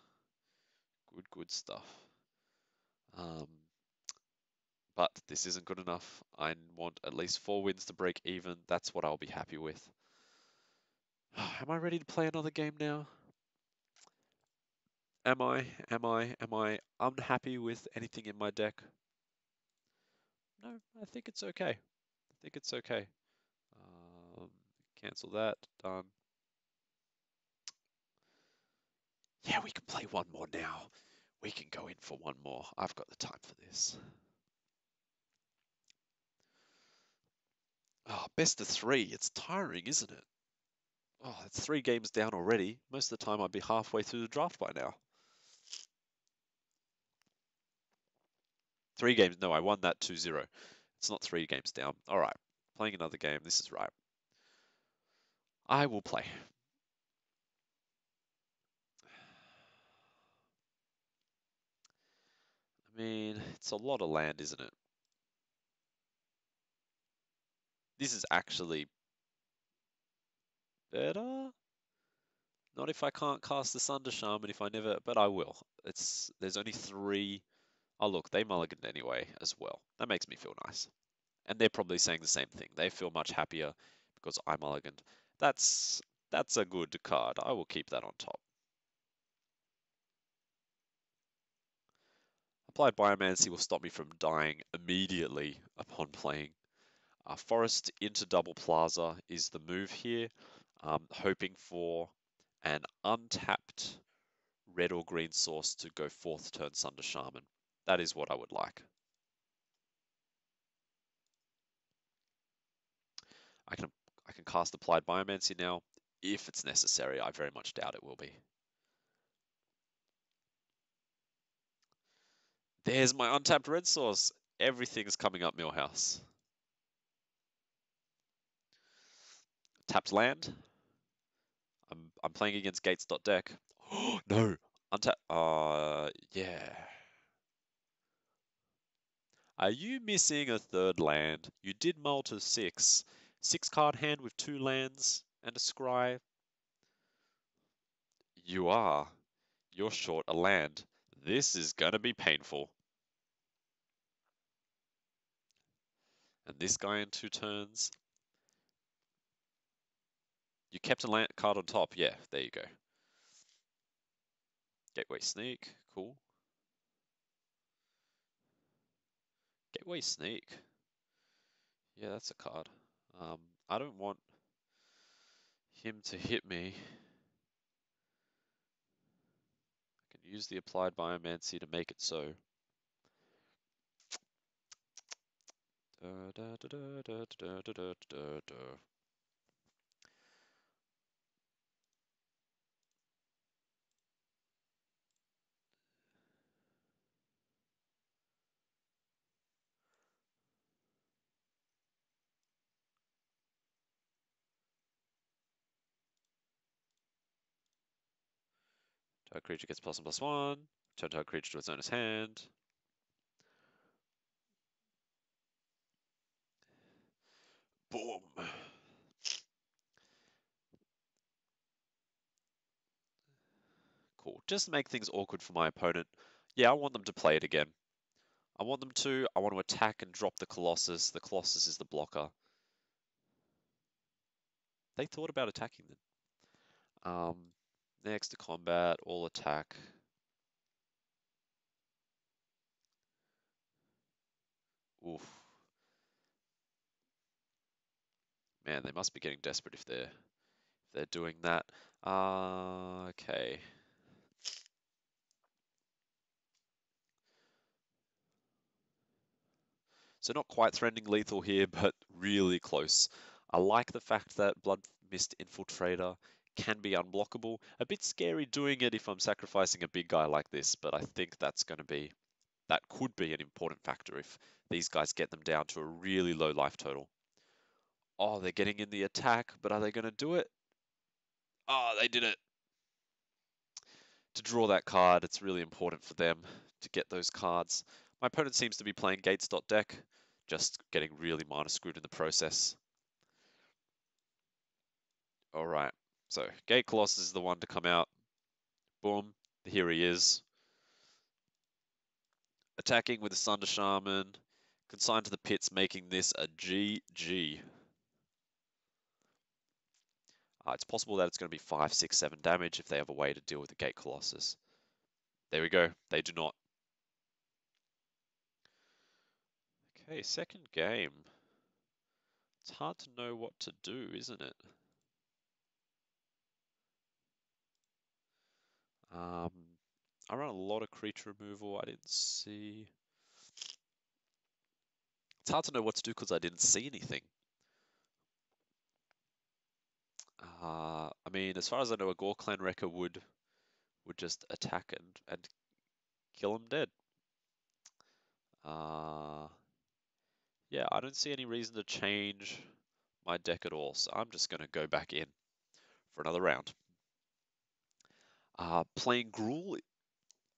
Good stuff. But this isn't good enough. I want at least 4 wins to break even. That's what I'll be happy with. Am I ready to play another game now? Am I unhappy with anything in my deck? No, I think it's okay. I think it's okay. Um, cancel that. Done. Yeah, we can play one more now. We can go in for one more. I've got the time for this. Oh, best of 3. It's tiring, isn't it? Oh, it's 3 games down already. Most of the time I'd be halfway through the draft by now. 3 games. No, I won that 2-0. It's not 3 games down. All right. Playing another game. This is right. I will play. I mean, it's a lot of land, isn't it? This is actually better. Not if I can't cast the Sunder Shaman, if I never, but I will. There's only 3. Oh look, they mulliganed anyway as well. That makes me feel nice. And they're probably saying the same thing. They feel much happier because I mulliganed. That's a good card. I will keep that on top. Applied Biomancy will stop me from dying immediately upon playing. Forest into Double Plaza is the move here. Hoping for an untapped red or green source to go 4th turn Sunder Shaman. That is what I would like. I can cast Applied Biomancy now if it's necessary. I very much doubt it will be. There's my untapped red source. Everything's coming up Millhouse. Tapped land. I'm playing against Gates.deck. Oh no! Untap. Yeah. Are you missing a 3rd land? You did mull to 6. 6-card hand with 2 lands and a scry. You are. You're short a land. This is gonna be painful. And this guy in 2 turns. You kept a land card on top. Yeah, there you go. Gateway Sneak. Cool. Gateway Sneak. Yeah, that's a card. I don't want him to hit me. I can use the Applied Biomancy to make it so. Target creature gets +1/+1. Turn target creature to its owner's hand. Boom. Cool. Just to make things awkward for my opponent. Yeah, I want them to play it again. I want them to. I want to attack and drop the Colossus. The Colossus is the blocker. They thought about attacking them. Next to combat, all attack. Oof. Man, they must be getting desperate if they're doing that. Okay. So not quite threatening lethal here, but really close. I like the fact that Blood Mist Infiltrator can be unblockable. A bit scary doing it if I'm sacrificing a big guy like this, but I think that could be an important factor if these guys get them down to a really low life total. Oh, they're getting in the attack, but are they going to do it? Oh, they did it. To draw that card, it's really important for them to get those cards. My opponent seems to be playing Gates.deck, just getting really minor screwed in the process. All right, so Gate Colossus is the one to come out. Boom, here he is. Attacking with the Sunder Shaman, consigned to the pits, making this a GG. It's possible that it's going to be 5, 6, 7 damage if they have a way to deal with the Gate Colossus. There we go, they do not. Okay, second game. It's hard to know what to do, isn't it? I run a lot of creature removal. I didn't see. It's hard to know what to do because I didn't see anything. I mean, as far as I know, a Gore Clan Wrecker would just attack and kill him dead. Yeah, I don't see any reason to change my deck at all, so I'm just going to go back in for another round. Playing Gruul,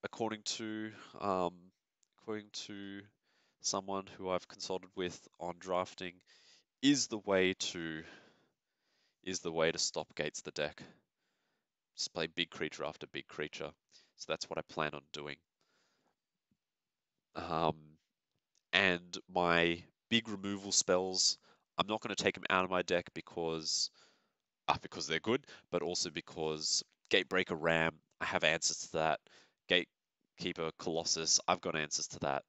according to um, someone who I've consulted with on drafting, is the way to stop Gates the deck. Just play big creature after big creature. So that's what I plan on doing. And my big removal spells, I'm not going to take them out of my deck because they're good, but also because Gatebreaker Ram, I have answers to that. Gatekeeper Colossus, I've got answers to that.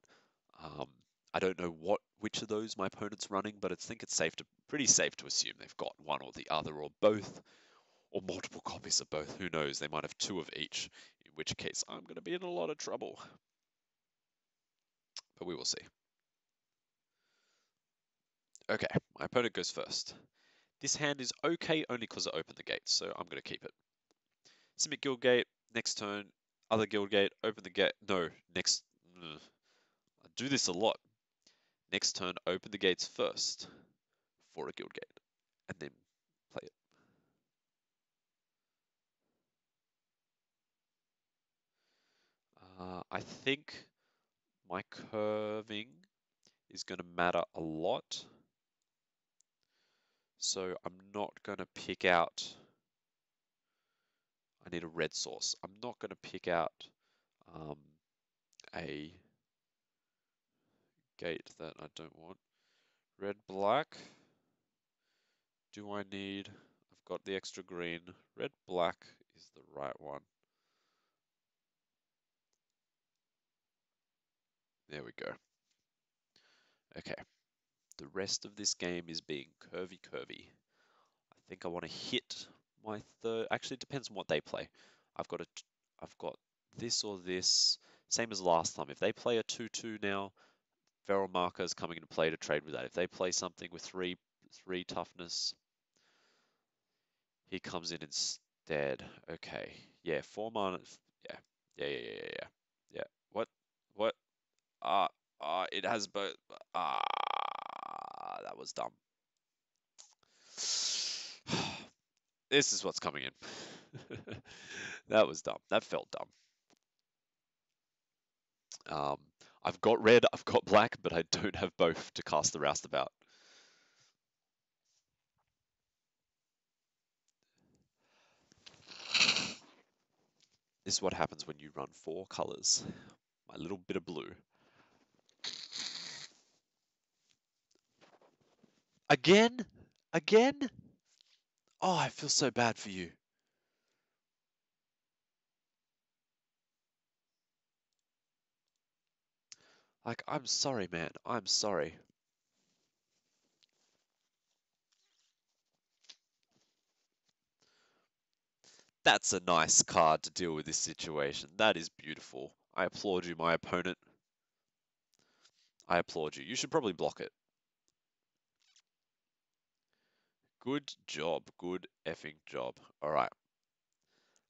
I don't know which of those my opponent's running, but I think it's pretty safe to assume they've got one or the other or both, or multiple copies of both. Who knows? They might have 2 of each, in which case I'm going to be in a lot of trouble. But we will see. Okay, my opponent goes first. This hand is okay only because I opened the gate, so I'm going to keep it. Simic Guild Gate, next turn, other Guild Gate, open the gate. No, next. I do this a lot. Next turn, open the gates first for a Guild Gate, and then play it. I think my curving is going to matter a lot. So I'm not going to pick out. I need a red source. I'm not going to pick out a gate that I don't want. Red, black. Do I need? I've got the extra green. Red, black is the right one. There we go. Okay. The rest of this game is being curvy. I think I want to hit my third. Actually, it depends on what they play. I've got this or this. Same as last time. If they play a 2/2 now, Feral Marker is coming into play to trade with that. If they play something with three toughness, he comes in instead. Okay. Yeah, 4 mana. Yeah. Yeah. What? What? It has both. That was dumb. This is what's coming in. That was dumb. That felt dumb. I've got red, I've got black, but I don't have both to cast the Roustabout. This is what happens when you run 4 colors. My little bit of blue. Again? Again? Oh, I feel so bad for you. Like, I'm sorry, man. I'm sorry. That's a nice card to deal with this situation. That is beautiful. I applaud you, my opponent. I applaud you. You should probably block it. Good job. Good effing job. All right.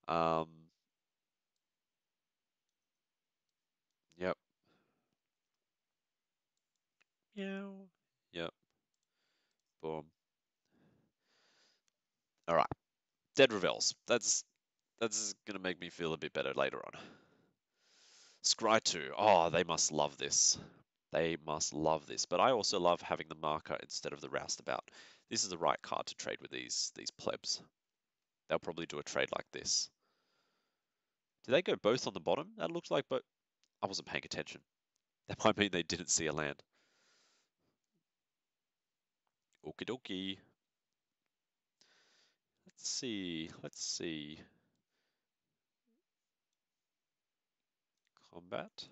Um, yep. Meow. Yep. Boom. All right. Dead Revels. That's gonna make me feel a bit better later on. Scry 2. Oh, they must love this. They must love this. But I also love having the marker instead of the roustabout. This is the right card to trade with these plebs. They'll probably do a trade like this. Did they go both on the bottom? That looks like both. I wasn't paying attention. That might mean they didn't see a land. Okie dokie. Let's see. Let's see. Combat.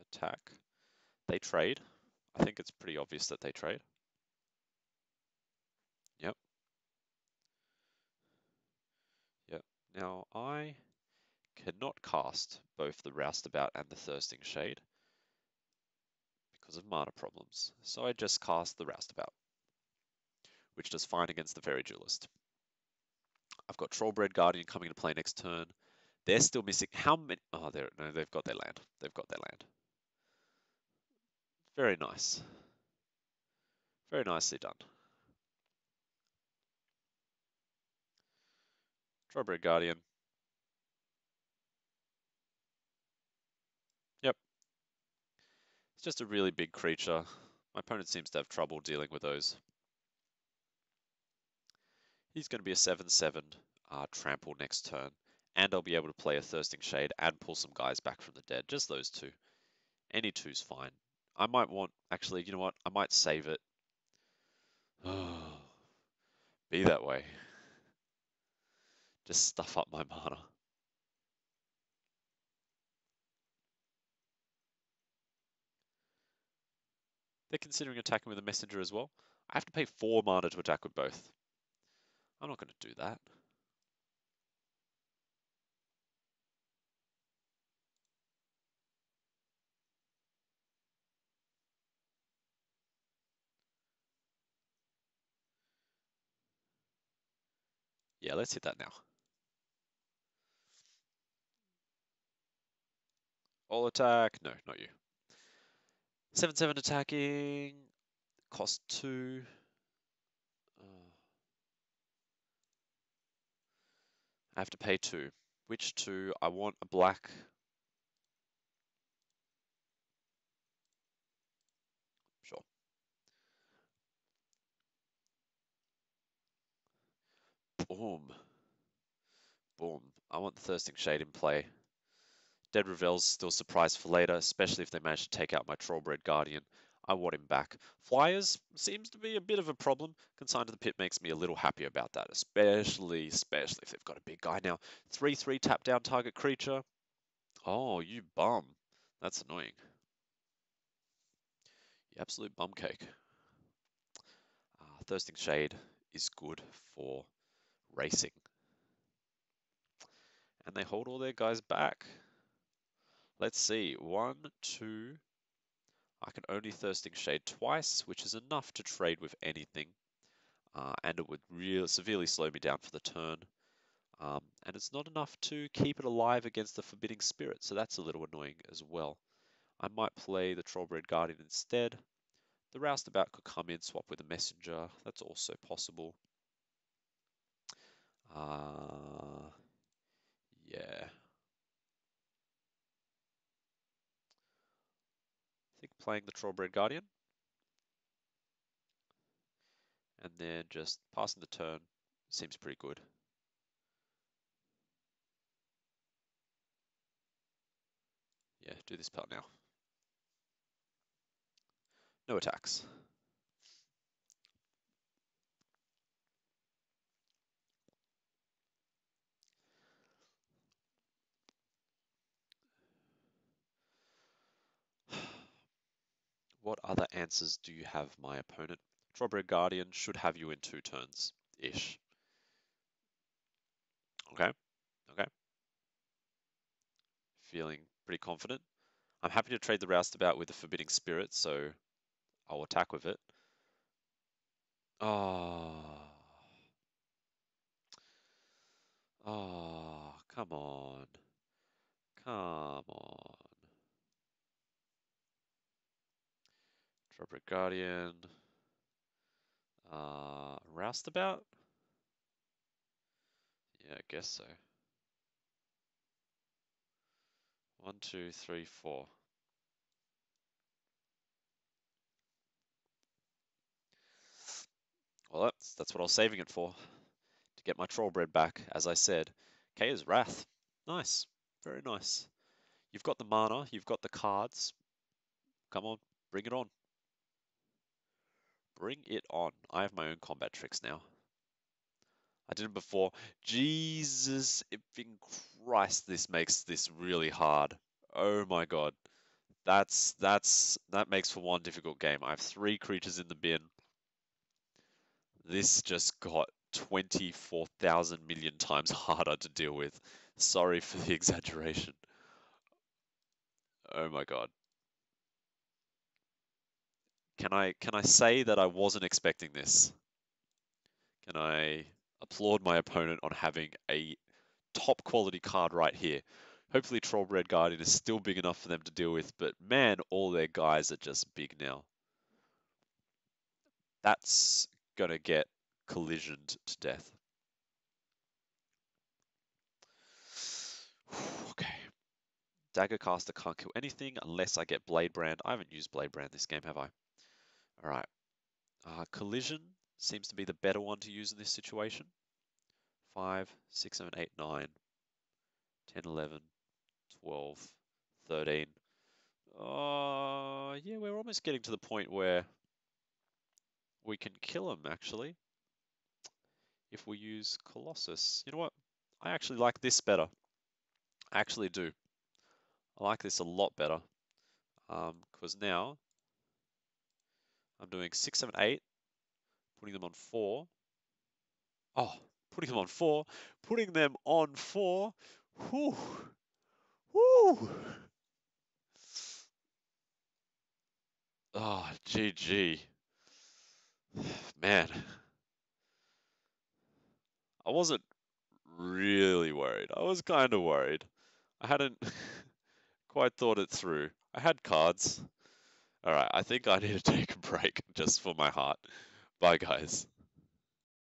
Attack. They trade. I think it's pretty obvious that they trade. Yep. Yep. Now I cannot cast both the Roustabout and the Thirsting Shade because of mana problems. So I just cast the Roustabout, which does fine against the Fairy Duelist. I've got Trollbred Guardian coming to play next turn. They're still missing. How many? Oh, no, they've got their land. They've got their land. Very nice. Very nicely done. Trollbred Guardian. Yep. It's just a really big creature. My opponent seems to have trouble dealing with those. He's going to be a 7/7 trample next turn. And I'll be able to play a Thirsting Shade and pull some guys back from the dead. Just those two. Any two's fine. I might want, actually, you know what? I might save it. Be that way. Just stuff up my mana. They're considering attacking with a messenger as well. I have to pay 4 mana to attack with both. I'm not going to do that. Yeah, let's hit that now. All attack. No, not you. 7/7 attacking. Cost 2. I have to pay 2. Which 2? I want a black. Sure. Boom. Boom. I want the Thirsting Shade in play. Dead Revel's still surprise for later, especially if they manage to take out my Trollbred Guardian. I want him back. Flyers seems to be a bit of a problem. Consigned to the Pit makes me a little happy about that, especially if they've got a big guy now. 3/3 tap down target creature. Oh, you bum. That's annoying. You absolute bum cake. Thirsting Shade is good for racing. And they hold all their guys back. Let's see. 1, 2. I can only Thirsting Shade twice, which is enough to trade with anything. And it would really severely slow me down for the turn. And it's not enough to keep it alive against the Forbidding Spirit, so that's a little annoying as well. I might play the Trollbred Guardian instead. The Roustabout could come in, swap with a Messenger. That's also possible. Yeah. I think playing the Trollbred Guardian. And then just passing the turn seems pretty good. Yeah, do this part now. No attacks. What other answers do you have, my opponent? Trollbred Guardian should have you in 2 turns-ish. Okay, okay. Feeling pretty confident. I'm happy to trade the Roustabout with the Forbidding Spirit, so I'll attack with it. Oh. Oh, come on. Come on. Dropper Guardian. Roustabout? Yeah, I guess so. 1, 2, 3, 4. Well, that's what I was saving it for. To get my Trollbred back, as I said. Kaya's Wrath. Nice. Very nice. You've got the mana, you've got the cards. Come on, bring it on. Bring it on. I have my own combat tricks now. I did it before. Jesus effing Christ, this makes this really hard. Oh my god. That makes for one difficult game. I have 3 creatures in the bin. This just got 24,000 million times harder to deal with. Sorry for the exaggeration. Oh my god. Can I say that I wasn't expecting this? Can I applaud my opponent on having a top quality card right here? Hopefully Trollbred Guardian is still big enough for them to deal with, but man, all their guys are just big now. That's gonna get collisioned to death. Okay. Daggercaster can't kill anything unless I get Blade Brand. I haven't used Blade Brand this game, have I? Alright. Collision seems to be the better one to use in this situation. 5, 6, 7, 8, 9, 10, 11, 12, 13. Yeah, we're almost getting to the point where we can kill him, actually, if we use Colossus. You know what? I actually like this better. I actually do. I like this a lot better. Because now I'm doing 6, 7, 8, putting them on 4. Oh, putting them on 4. Putting them on 4. Whew. Whew. Oh, GG. Man, I wasn't really worried. I was kind of worried. I hadn't quite thought it through. I had cards. All right, I think I need to take a break just for my heart. Bye, guys.